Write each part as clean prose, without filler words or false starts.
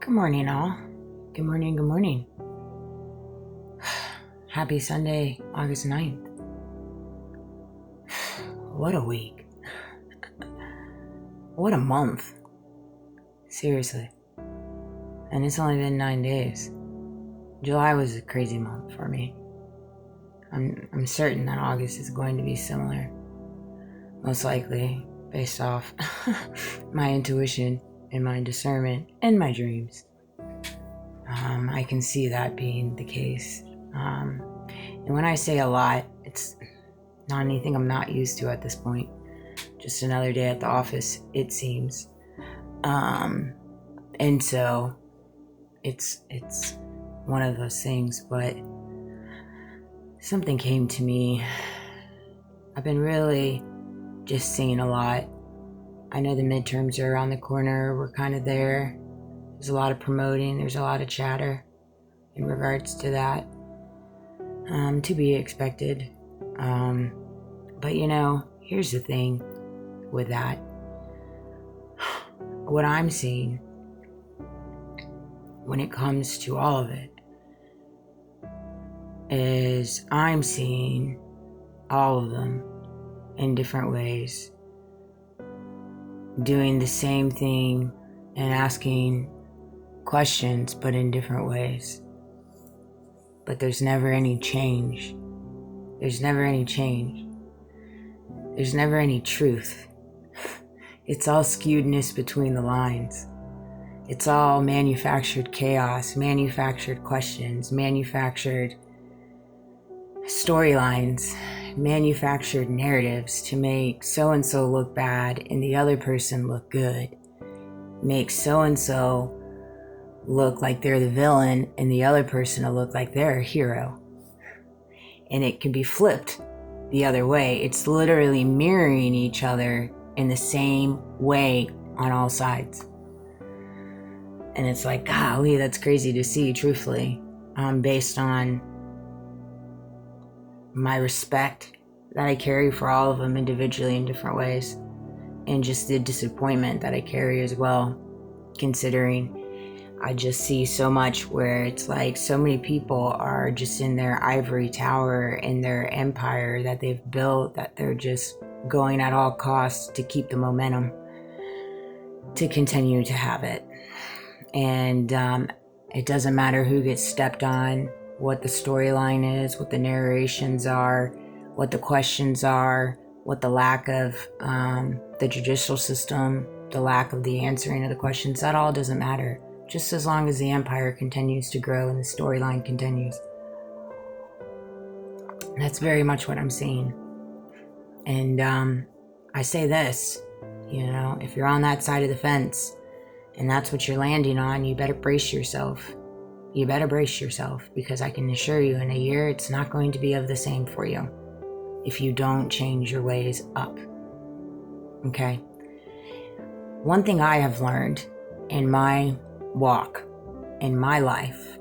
Good morning, all. Good morning, good morning. Happy Sunday, August 9th. What a week. What a month. Seriously. And it's only been 9 days. July was a crazy month for me. I'm certain that August is going to be similar. Most likely, based off my intuition and my discernment and my dreams. I can see that being the case. And when I say a lot, it's not anything I'm not used to at this point. Just another day at the office, it seems. And so it's one of those things, but something came to me. I've been really just seeing a lot. I know the midterms are around the corner. We're kind of there. There's a lot of promoting. There's a lot of chatter in regards to that. To be expected. But here's the thing with that. What I'm seeing when it comes to all of it is I'm seeing all of them in different ways doing the same thing and asking questions, but in different ways. But there's never any change. There's never any change. There's never any truth. It's all skewedness between the lines. It's all manufactured chaos, manufactured questions, manufactured storylines, manufactured narratives to make so-and-so look bad and the other person look good. Make so-and-so look like they're the villain and the other person will look like they're a hero. And it can be flipped the other way. It's literally mirroring each other in the same way on all sides. And it's like, golly, that's crazy to see, truthfully, based on my respect that I carry for all of them individually in different ways, and just the disappointment that I carry as well, considering I just see so much where it's like so many people are just in their ivory tower in their empire that they've built, that they're just going at all costs to keep the momentum, to continue to have it. And it doesn't matter who gets stepped on, what the storyline is, what the narrations are, what the questions are, what the lack of the judicial system, the lack of the answering of the questions, that all doesn't matter. Just as long as the empire continues to grow and the storyline continues. That's very much what I'm seeing. And I say this, if you're on that side of the fence and that's what you're landing on, you better brace yourself. You better brace yourself, because I can assure you in a year, it's not going to be of the same for you if you don't change your ways up. Okay? One thing I have learned in my walk, in my life,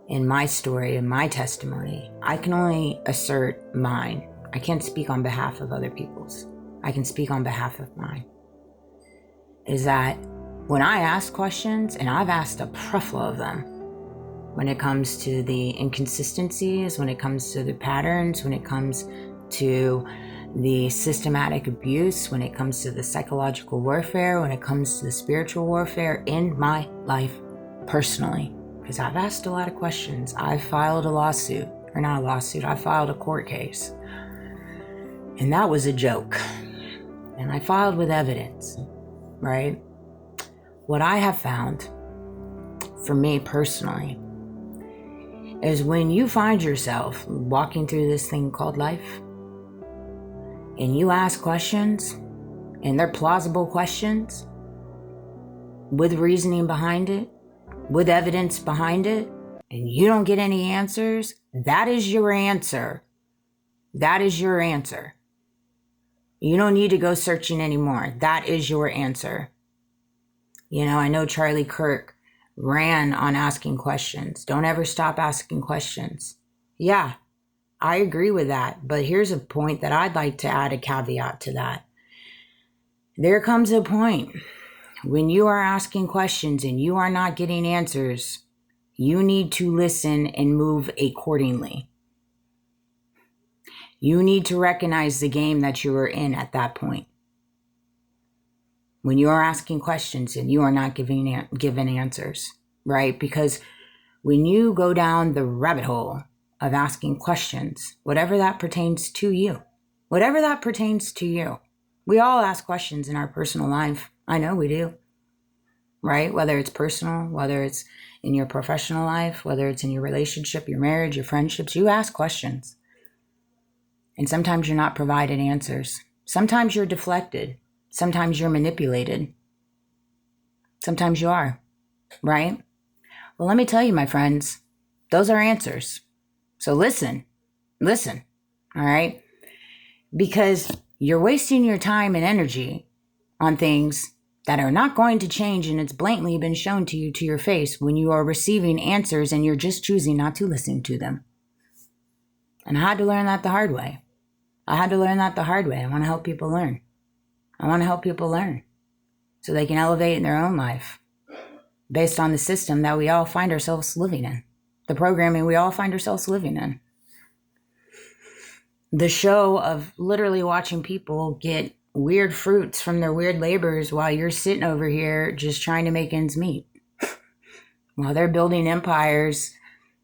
in my story, in my testimony, I can only assert mine. I can't speak on behalf of other people's. I can speak on behalf of mine. Is that when I ask questions, and I've asked a plethora of them, when it comes to the inconsistencies, when it comes to the patterns, when it comes to the systematic abuse, when it comes to the psychological warfare, when it comes to the spiritual warfare in my life personally, because I've asked a lot of questions. I filed a lawsuit, or not a lawsuit, I filed a court case. And that was a joke. And I filed with evidence, right? What I have found, for me personally, is when you find yourself walking through this thing called life, and you ask questions, and they're plausible questions, with reasoning behind it, with evidence behind it, and you don't get any answers, that is your answer. That is your answer. You don't need to go searching anymore. That is your answer. I know Charlie Kirk ran on asking questions. Don't ever stop asking questions. Yeah, I agree with that. But here's a point that I'd like to add a caveat to that. There comes a point When you are asking questions and you are not getting answers, you need to listen and move accordingly. You need to recognize the game that you are in at that point. When you are asking questions and you are not given answers, right? Because when you go down the rabbit hole of asking questions, whatever that pertains to you, we all ask questions in our personal life. I know we do, right? Whether it's personal, whether it's in your professional life, whether it's in your relationship, your marriage, your friendships, you ask questions. And sometimes you're not provided answers. Sometimes you're deflected. Sometimes you're manipulated. Sometimes you are, right? Well, let me tell you, my friends, those are answers. So listen, all right? Because you're wasting your time and energy on things that are not going to change, and it's blatantly been shown to you to your face when you are receiving answers and you're just choosing not to listen to them. And I had to learn that the hard way. I want to help people learn. So they can elevate in their own life based on the system that we all find ourselves living in, the programming we all find ourselves living in. The show of literally watching people get weird fruits from their weird labors while you're sitting over here just trying to make ends meet. While they're building empires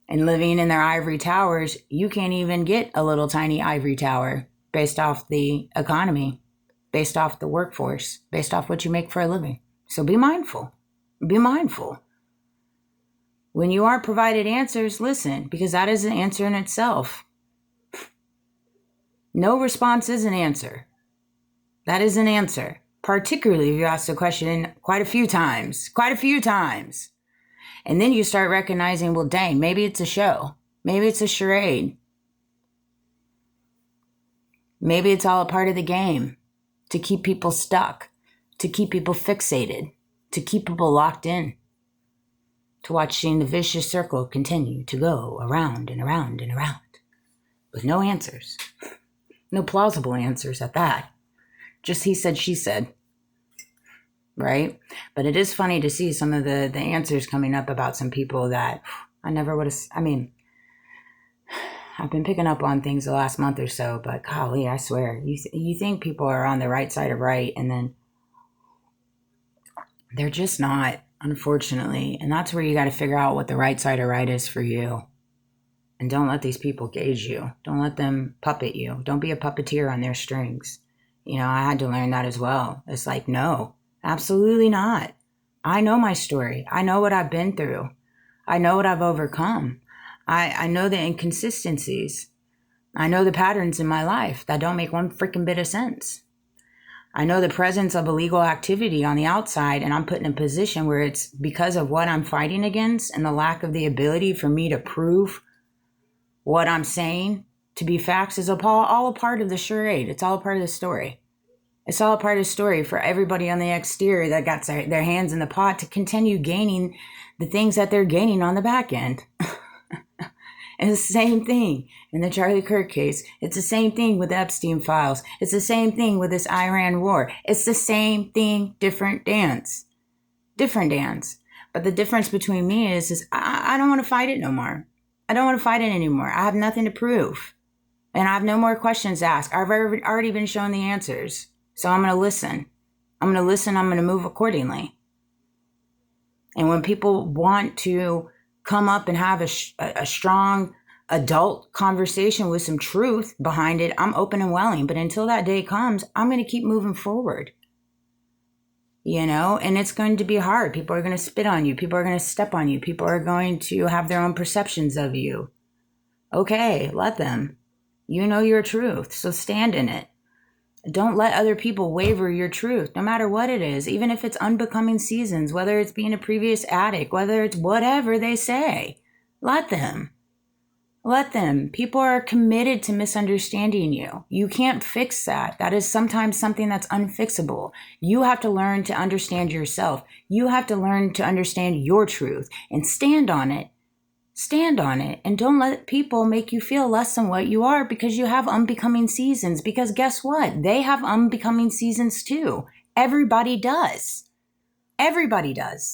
and living in their ivory towers, you can't even get a little tiny ivory tower based off the economy, based off the workforce, based off what you make for a living. So be mindful. When you are provided answers, listen, because that is an answer in itself. No response is an answer. That is an answer, particularly if you ask the question quite a few times. And then you start recognizing, well, dang, maybe it's a show. Maybe it's a charade. Maybe it's all a part of the game to keep people stuck, to keep people fixated, to keep people locked in, to watching the vicious circle continue to go around and around and around with no answers, no plausible answers at that. Just he said, she said, right? But it is funny to see some of the answers coming up about some people that I never would have, I've been picking up on things the last month or so, but golly, I swear, you think people are on the right side of right, and then they're just not, unfortunately. And that's where you got to figure out what the right side of right is for you. And don't let these people gauge you. Don't let them puppet you. Don't be a puppeteer on their strings. You know, I had to learn that as well. It's like, no, absolutely not. I know my story. I know what I've been through. I know what I've overcome. I know the inconsistencies. I know the patterns in my life that don't make one freaking bit of sense. I know the presence of illegal activity on the outside, and I'm put in a position where it's because of what I'm fighting against and the lack of the ability for me to prove what I'm saying to be facts is all a part of the charade. It's all a part of the story. It's all a part of the story for everybody on the exterior that got their hands in the pot to continue gaining the things that they're gaining on the back end. And it's the same thing in the Charlie Kirk case. It's the same thing with the Epstein files. It's the same thing with this Iran war. It's the same thing, different dance. But the difference between me is I don't want to fight it no more. I don't want to fight it anymore. I have nothing to prove. And I have no more questions to ask. I've already been shown the answers. So I'm going to listen. I'm going to move accordingly. And when people want to come up and have a strong adult conversation with some truth behind it, I'm open and willing. But until that day comes, I'm going to keep moving forward. You know, and it's going to be hard. People are going to spit on you. People are going to step on you. People are going to have their own perceptions of you. Okay, let them. You know your truth, so stand in it. Don't let other people waver your truth, no matter what it is, even if it's unbecoming seasons, whether it's being a previous addict, whether it's whatever they say. Let them. People are committed to misunderstanding you. You can't fix that. That is sometimes something that's unfixable. You have to learn to understand yourself. You have to learn to understand your truth and stand on it. Stand on it, and don't let people make you feel less than what you are because you have unbecoming seasons. Because guess what? They have unbecoming seasons too. Everybody does. Everybody does.